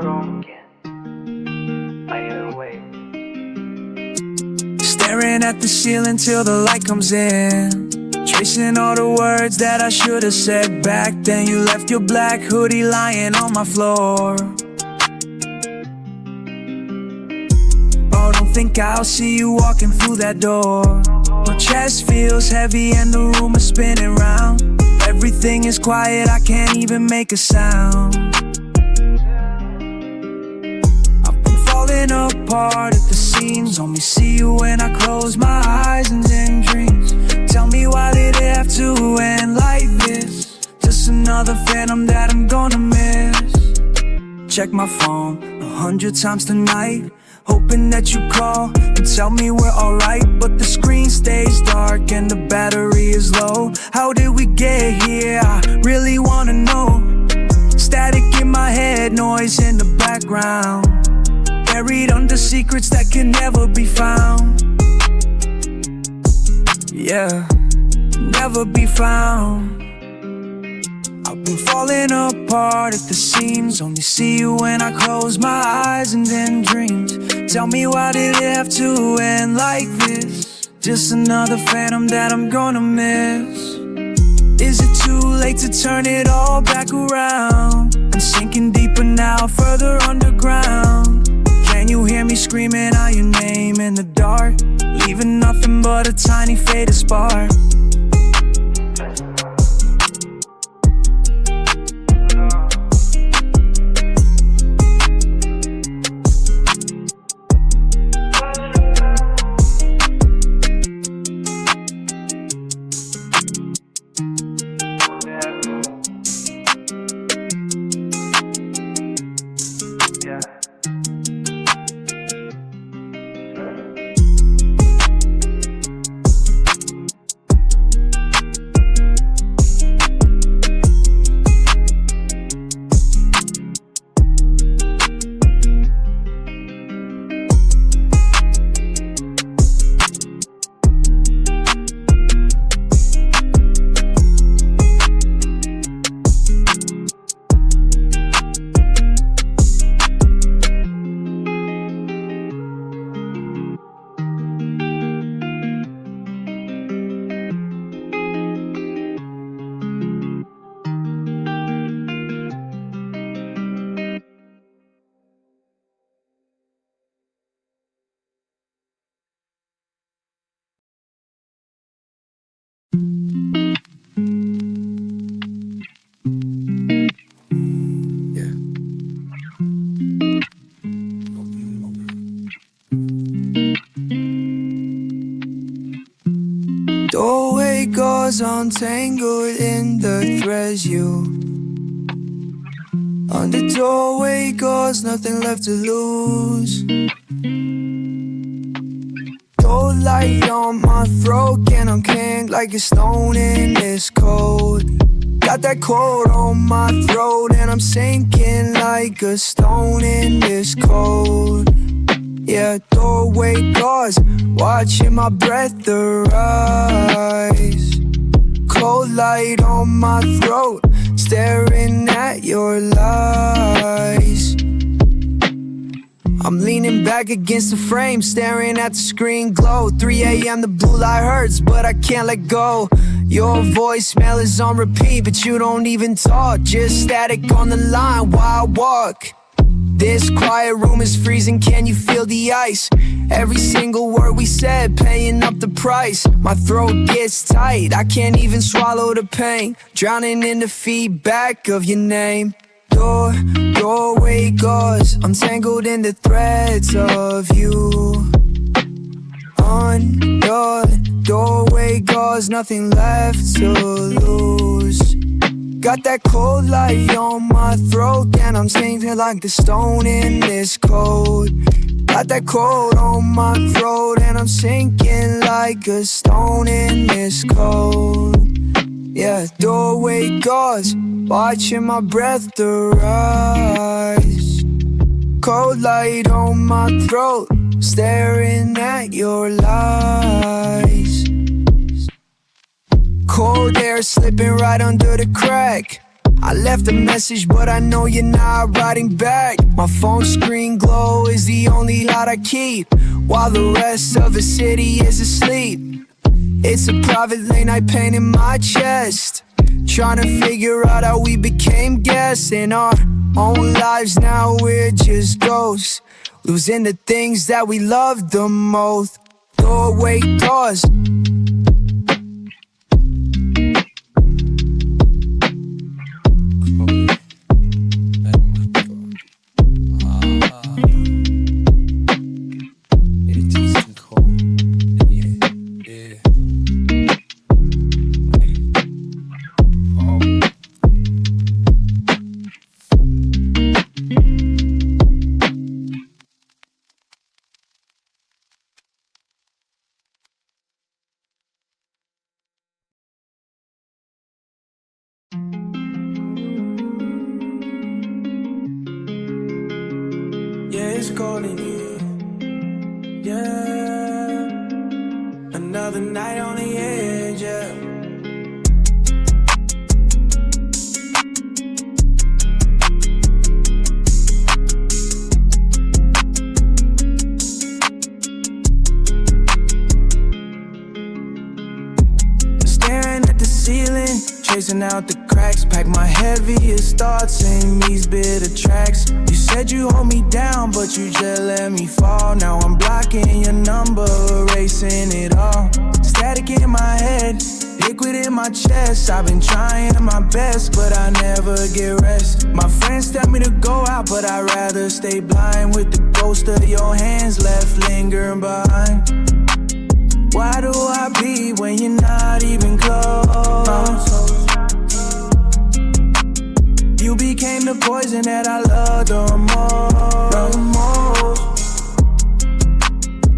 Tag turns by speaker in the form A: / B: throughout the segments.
A: wrong again? I hear a wave.
B: Staring at the ceiling till the light comes in, tracing all the words that I should have said back then. You left your black hoodie lying on my floor. Oh, don't think I'll see you walking through that door. My chest feels heavy and the room is spinning round. Everything is quiet, I can't even make a sound. I've been falling apart at the seams. Only see you when I close my eyes and in dreams. Tell me, why did it have to end like this? Just another phantom that I'm gonna miss. Check my phone 100 times tonight, hoping that you call and tell me we're alright. But the screen stays dark and the battery is low. How did we get here? I really wanna know. Static in my head, noise in the background, buried under secrets that can never be found. Yeah, never be found. I've been falling apart at the seams. Only see you when I close my eyes and in dreams. Tell me, why did it have to end like this? Just another phantom that I'm gonna miss. Is it too late to turn it all back around? I'm sinking deeper now, further underground. Can you hear me screaming out your name in the dark, leaving nothing but a tiny faded spark? Doorway gauze untangled in the threads you. On the doorway gauze, nothing left to lose. Cold light on my throat, and I'm canned like a stone in this cold. Got that cold on my throat, and I'm sinking like a stone in this cold. Yeah, doorway gauze, watching my breath arise. Cold light on my throat, staring at your lies. I'm leaning back against the frame, staring at the screen glow. 3 a.m. the blue light hurts, but I can't let go. Your voicemail is on repeat, but you don't even talk. Just static on the line while I walk. This quiet room is freezing, can you feel the ice? Every single word we said, paying up the price. My throat gets tight, I can't even swallow the pain, drowning in the feedback of your name. Doorway gauze, I'm tangled in the threads of you. On your doorway gauze, nothing left to lose. Got that cold light on my throat, and I'm sinking like the stone in this cold. Got that cold on my throat, and I'm sinking like a stone in this cold. Yeah, doorway gauze, watching my breath arise. Cold light on my throat, staring at your lies. Cold air slipping right under the crack. I left a message, but I know you're not writing back. My phone screen glow is the only light I keep, while the rest of the city is asleep. It's a private lane I paint in my chest, trying to figure out how we became guests in our own lives. Now we're just ghosts, losing the things that we love the most. Doorway doors.
C: Yeah, it's cold in here. Yeah, another night on the edge. Yeah. Staring at the ceiling, chasing out the cracks. Pack my heaviest thoughts in these bitter tracks. You said you hold me down, but you just let me fall. Now I'm blocking your number, erasing it all. Static in my head, liquid in my chest. I've been trying my best, but I never get rest. My friends tell me to go out, but I'd rather stay blind, with the ghost of your hands left lingering behind. Why do I be when you're not even close? You became the poison that I love the most.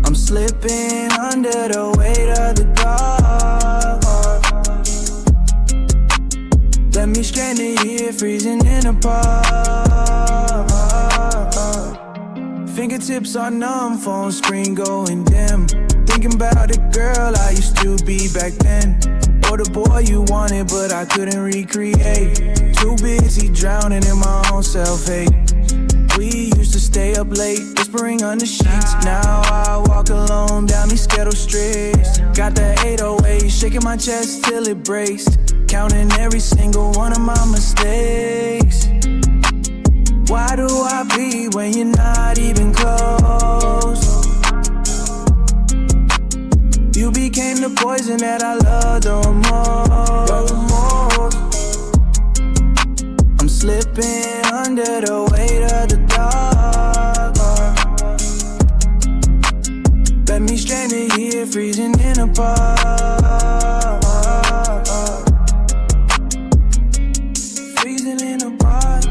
C: I'm slipping under the weight of the dark. Let me stranded here, freezing in a park. Fingertips are numb, phone screen going dim. Thinking about the girl I used to be back then, or the boy you wanted but I couldn't recreate. Too busy drowning in my own self-hate. We used to stay up late, whispering under sheets. Now I walk alone down these ghetto streets. Got the 808, shaking my chest till it breaks, counting every single one of my mistakes. Why do I be when you're not even close? You became the poison that I love the most. I'm slipping under the weight of the dark. Let me stranded here, freezing in a park. Freezing in a park.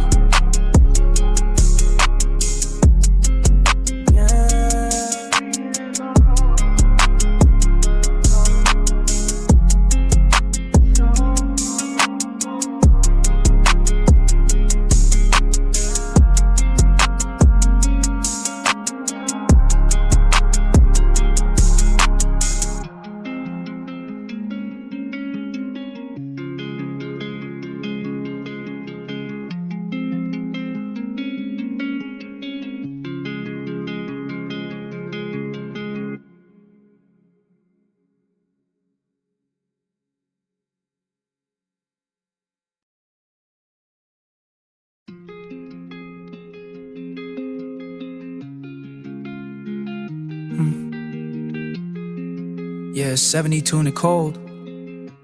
D: Yeah, it's 72 in the cold.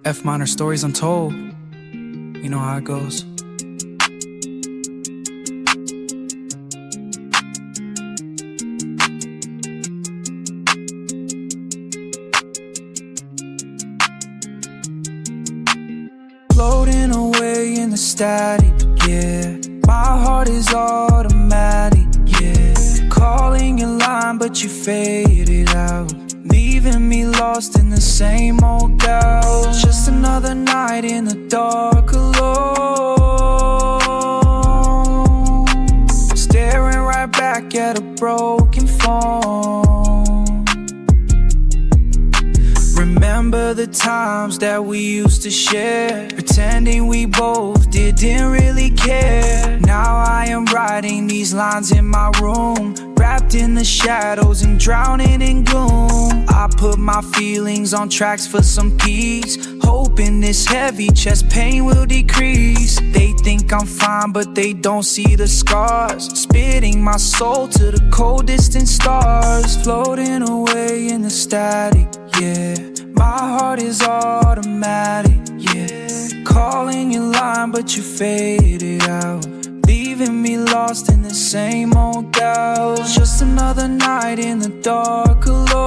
D: F minor stories untold. You know how it goes. Floating away in the static, yeah. My heart is automatic, yeah. Calling your line, but you faded out, leaving me lost in the same old doubt. Just another night in the dark alone, staring right back at a broken phone. Remember remember the times that we used to share, pretending we both didn't really care. Now I am writing these lines in my room, wrapped in the shadows and drowning in gloom. I put my feelings on tracks for some peace, hoping this heavy chest pain will decrease. They think I'm fine, but they don't see the scars, spitting my soul to the cold distant stars, floating away in the static, yeah. My heart is automatic, yeah. Calling your line, but you faded out, leaving me lost in the same old doubts. Just another night in the dark alone,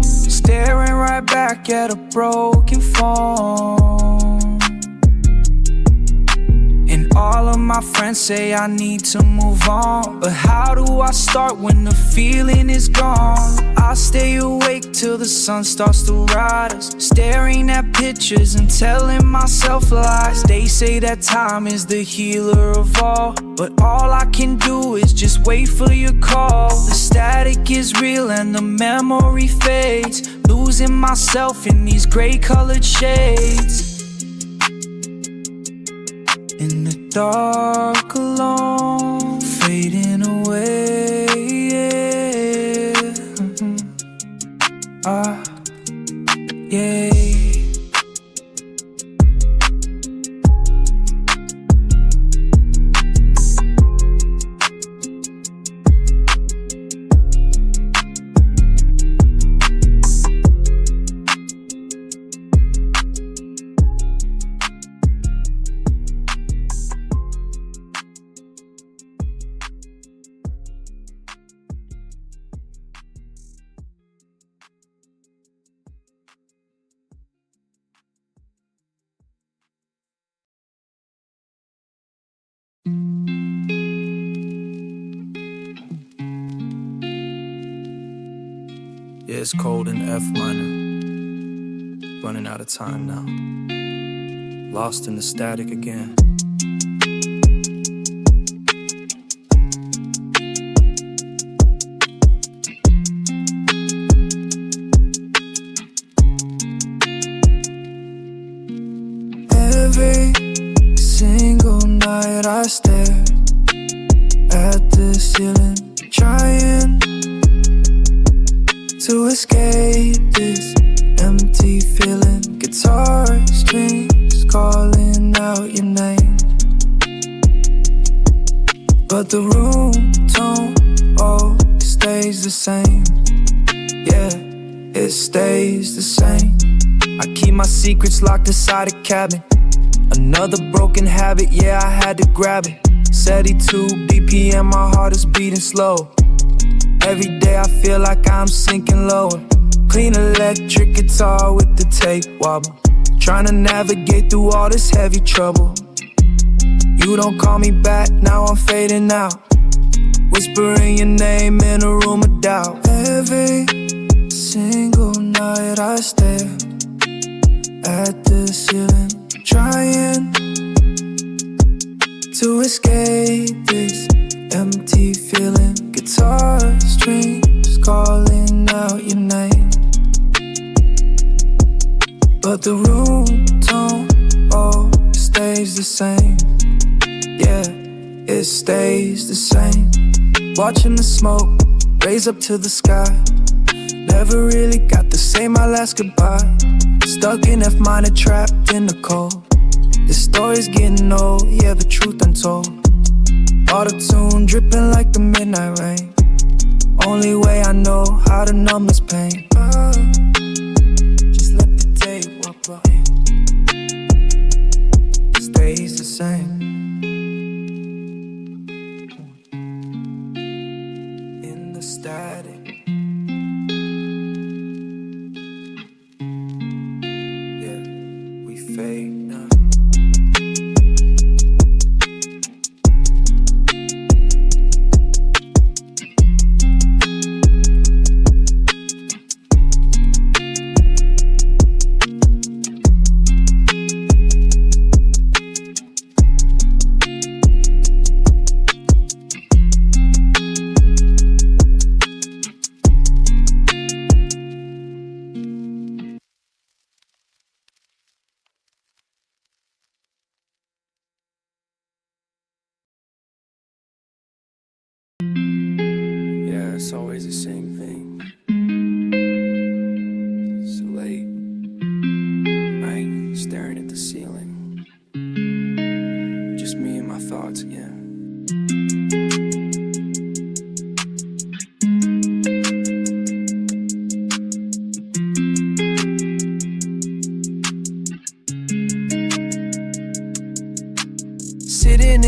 D: staring right back at a broken phone. And all of my friends say I need to move on, but how do I start when the feeling is gone? I stay awake till the sun starts to rise, staring at pictures and telling myself lies. They say that time is the healer of all, but all I can do is just wait for your call. The static is real and the memory fades, losing myself in these gray colored shades. In the dark alone, fading away, yeah. Yeah. Yeah, it's cold in F minor. Running out of time now. Lost in the static again.
B: Every single night I stare at the ceiling, trying to escape this empty feeling. Guitar strings calling out your name, but the room tone always stays the same. Yeah, it stays the same. I keep my secrets locked inside a cabinet. Another broken habit, yeah, I had to grab it. 72 BPM, my heart is beating slow. Every day I feel like I'm sinking lower. Clean electric guitar with the tape wobble, trying to navigate through all this heavy trouble. You don't call me back, now I'm fading out, whispering your name in a room of doubt. Every single night I stare at the ceiling, trying to escape this empty feeling. Guitar strings calling out your name, but the room tone always stays the same. Yeah, it stays the same. Watching the smoke raise up to the sky, never really got to say my last goodbye. Stuck in F minor, trapped in the cold. This story's getting old, yeah, the truth untold. Auto-tune dripping like the midnight rain. Only way I know how to numb this pain. Just let the tape walk by. It stays the same. In the static. Yeah, we fade now.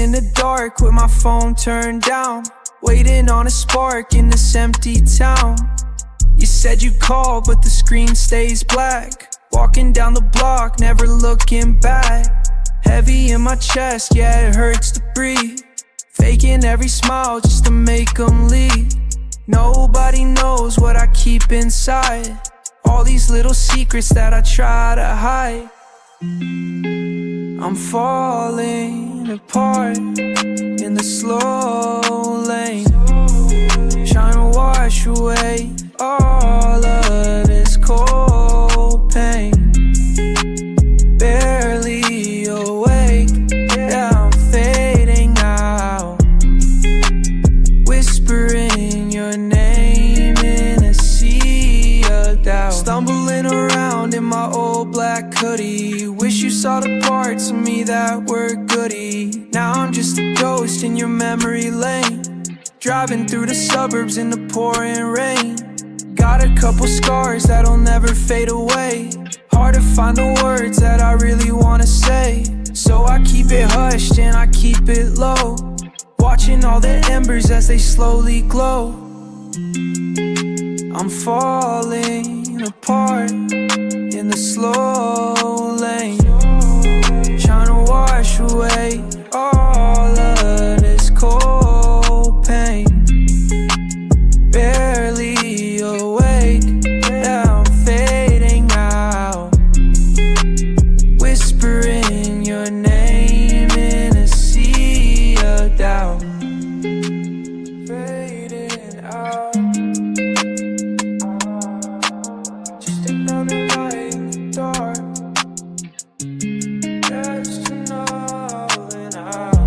D: in the dark with my phone turned down, waiting on a spark in this empty town. You said you'd call, but the screen stays black. Walking down the block, never looking back. Heavy in my chest, yeah, it hurts to breathe. Faking every smile just to make them leave. Nobody knows what I keep inside. All these little secrets that I try to hide. I'm falling apart in the slow lane, trying to wash away all of this cold pain. Barely awake, yeah, I'm fading out, whispering your name in a sea of doubt. Stumbling around in my old black hoodie, wish you saw the parts of me that were goody. Now I'm just a ghost in your memory lane, driving through the suburbs in the pouring rain. Got a couple scars that'll never fade away. Hard to find the words that I really wanna say, so I keep it hushed and I keep it low, watching all the embers as they slowly glow. I'm falling apart in the slow lane, trying to wash away all of this cold pain. Barely awake, yeah, I'm fading out, whispering your name in a sea of doubt. Fading out, just another light in the dark. Just another out.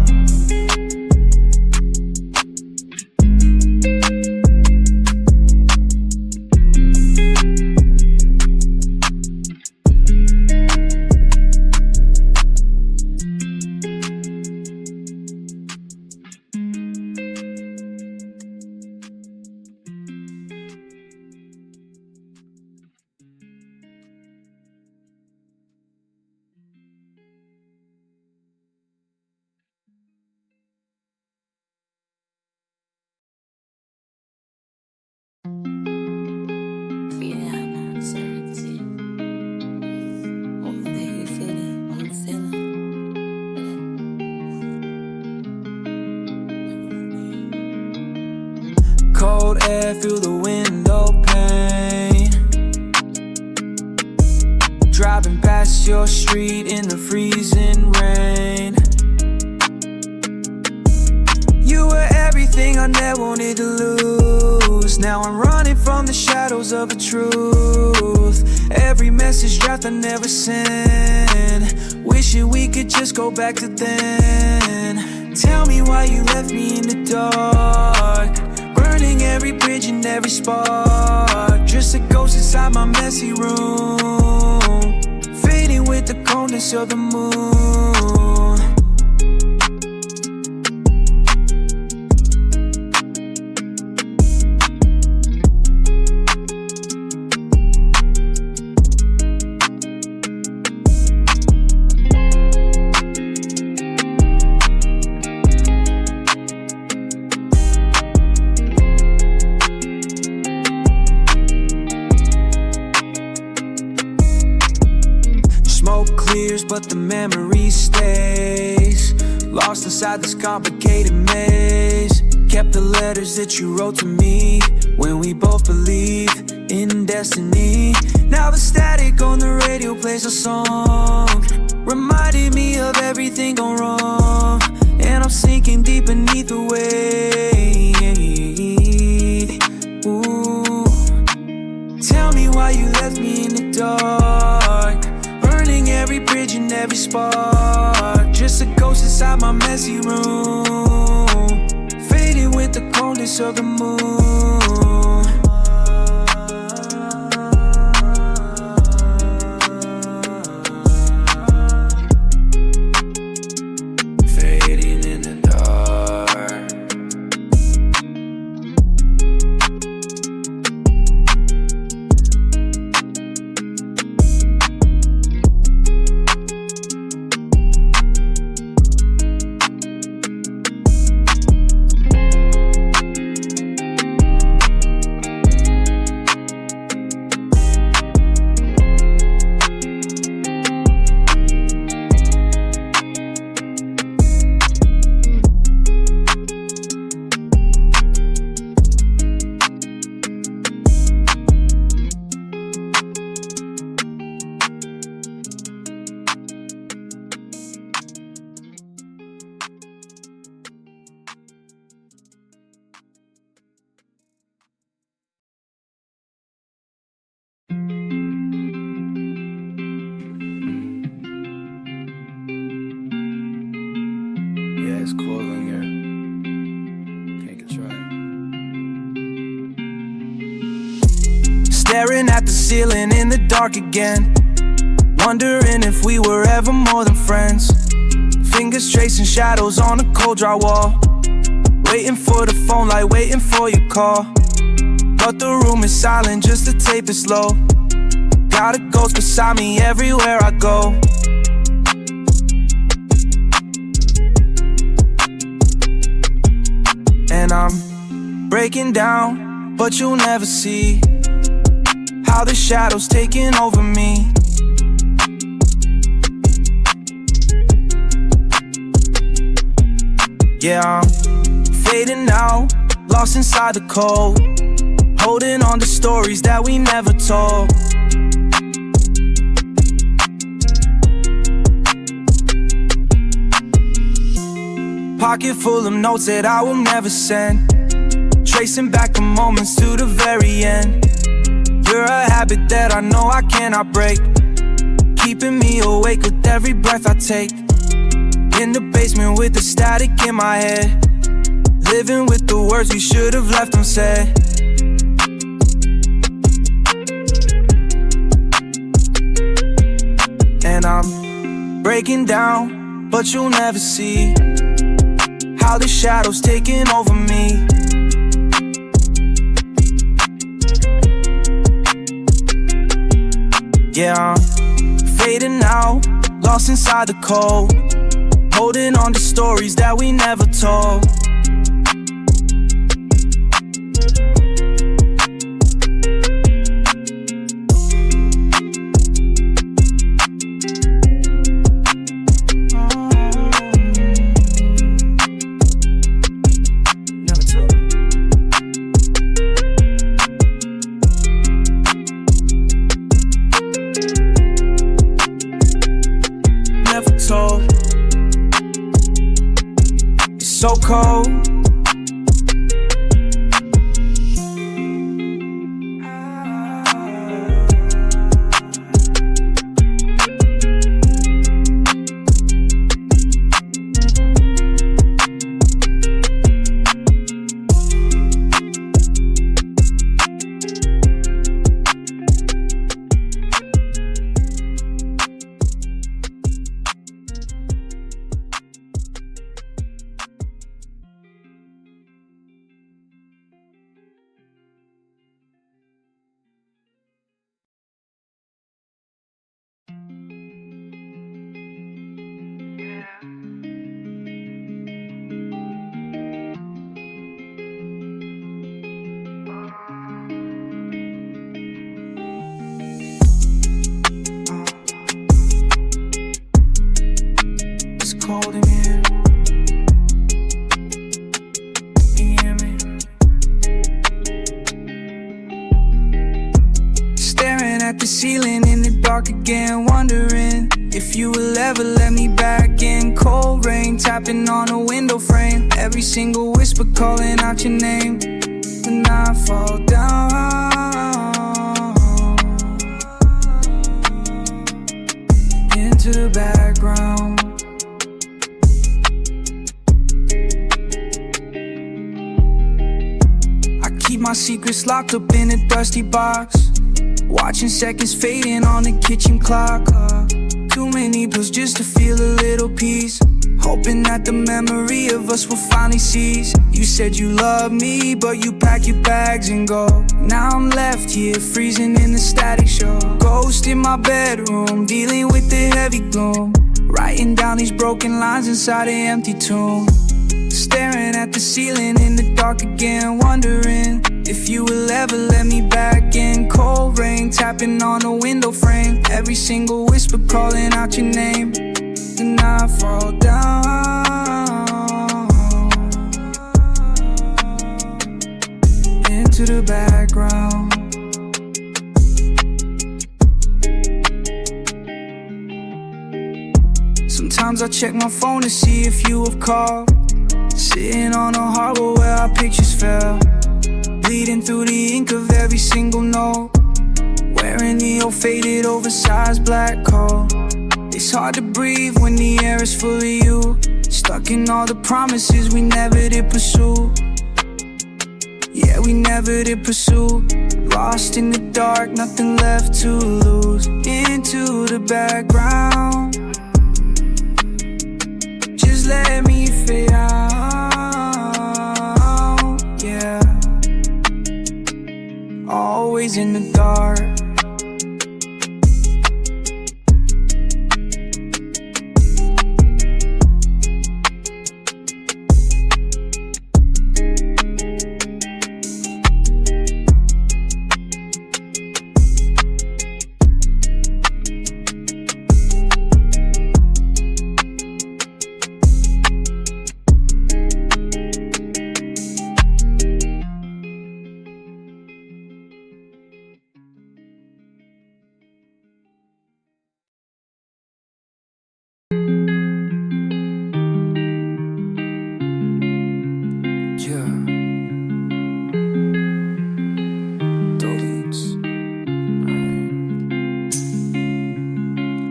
D: Cold air through the window pane, driving past your street in the freezing rain. You were everything I never wanted to lose. Now I'm running from the shadows of the truth. Every message draft I never sent, wishing we could just go back to then. Tell me why you left me in the dark, burning every bridge and every spark. Just a ghost inside my messy room, fading with the coldness of the moon. But the memory stays lost inside this complicated maze. Kept the letters that you wrote to me when we both believed in destiny. Now the static on the radio plays a song, reminding me of everything gone wrong. And I'm sinking deep beneath the weight. Ooh. Tell me why you left me in the dark, burning every bridge and every spark. Just a ghost inside my messy room, fading with the coldness of the moon. Fading in the dark.
C: Staring at the ceiling in the dark again, wondering if we were ever more than friends. Fingers tracing shadows on a cold drywall, waiting for the phone light, waiting for your call. But the room is silent, just the tape is slow. Got a ghost beside me everywhere I go. And I'm breaking down, but you'll never see how the shadows taking over me. Yeah, I'm fading out, lost inside the cold, holding on to stories that we never told. Pocket full of notes that I will never send, tracing back the moments to the very end. You're a habit that I know I cannot break, keeping me awake with every breath I take. In the basement with the static in my head, living with the words we should have left unsaid. And I'm breaking down, but you'll never see how the shadows taking over me. Yeah, I'm fading out, lost inside the cold, holding on to stories that we never told. Never told. It's so cold. It's cold in here. You hear me? Staring at the ceiling in the dark again, wondering if you will ever let me back in. Cold rain tapping on a window frame, every single whisper calling out your name. When I fall down into the background, I keep my secrets locked up in a dusty box, watching seconds fading on the kitchen clock. Too many pills just to feel a little peace, hoping that the memory of us will finally cease. You said you love me, but you pack your bags and go. Now I'm left here freezing in the static show. Ghost in my bedroom, dealing with the heavy gloom, writing down these broken lines inside an empty tomb. Staring at the ceiling in the dark again, wondering if you will ever let me back in. Cold rain tapping on a window frame, every single whisper calling out your name. And I fall down into the background. Sometimes I check my phone to see if you have called, sitting on a harbor where our pictures fell, bleeding through the ink of every single note, wearing the old faded oversized black coat. It's hard to breathe when the air is full of you, stuck in all the promises we never did pursue. Yeah,
D: we never did pursue. Lost in the dark, nothing left to lose. Into the background, just let me fade out, yeah. Always in the dark.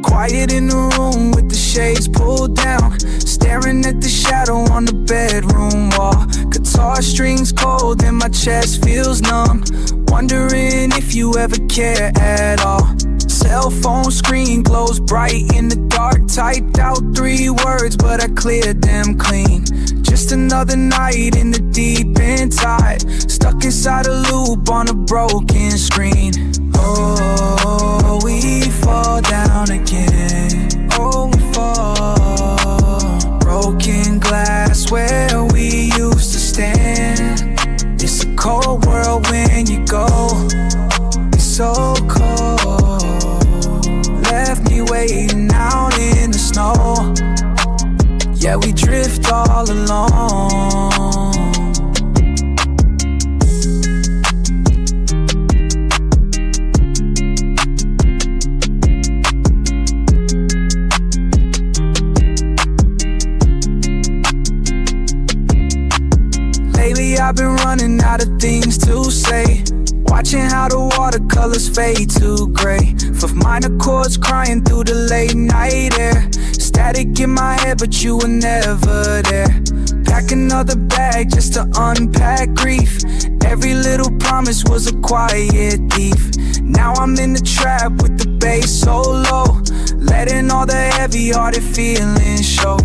D: Quiet in the room with the shades pulled down, staring at the shadow on the bedroom wall. Guitar strings cold and my chest feels numb, wondering if you ever care at all. Cell phone screen glows bright in the dark. Typed out 3 words but I cleared them clean. Just another night in the deep end tide, stuck inside a loop on a broken screen. Oh, we fall down again. Oh, we fall. Broken glass where we used to stand. It's a cold world when you go. It's so cold. Left me waiting out in the snow. Yeah, we drift all alone. Lately I've been running out of things to say, watching how the watercolors fade to gray. 5th minor chords crying through the late night air. Static in my head but you were never there. Pack another bag just to unpack grief. Every little promise was a quiet thief. Now I'm in the trap with the bass so low, letting all the heavy-hearted feelings show.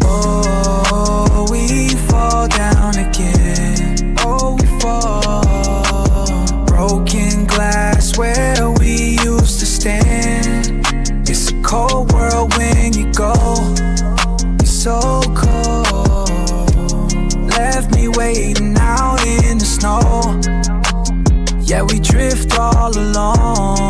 D: Oh, we fall down again. Oh, we fall. Broken glass where we used to stand. It's a cold world when you go. It's so cold. Left me waiting out in the snow. Yeah, we drift all alone.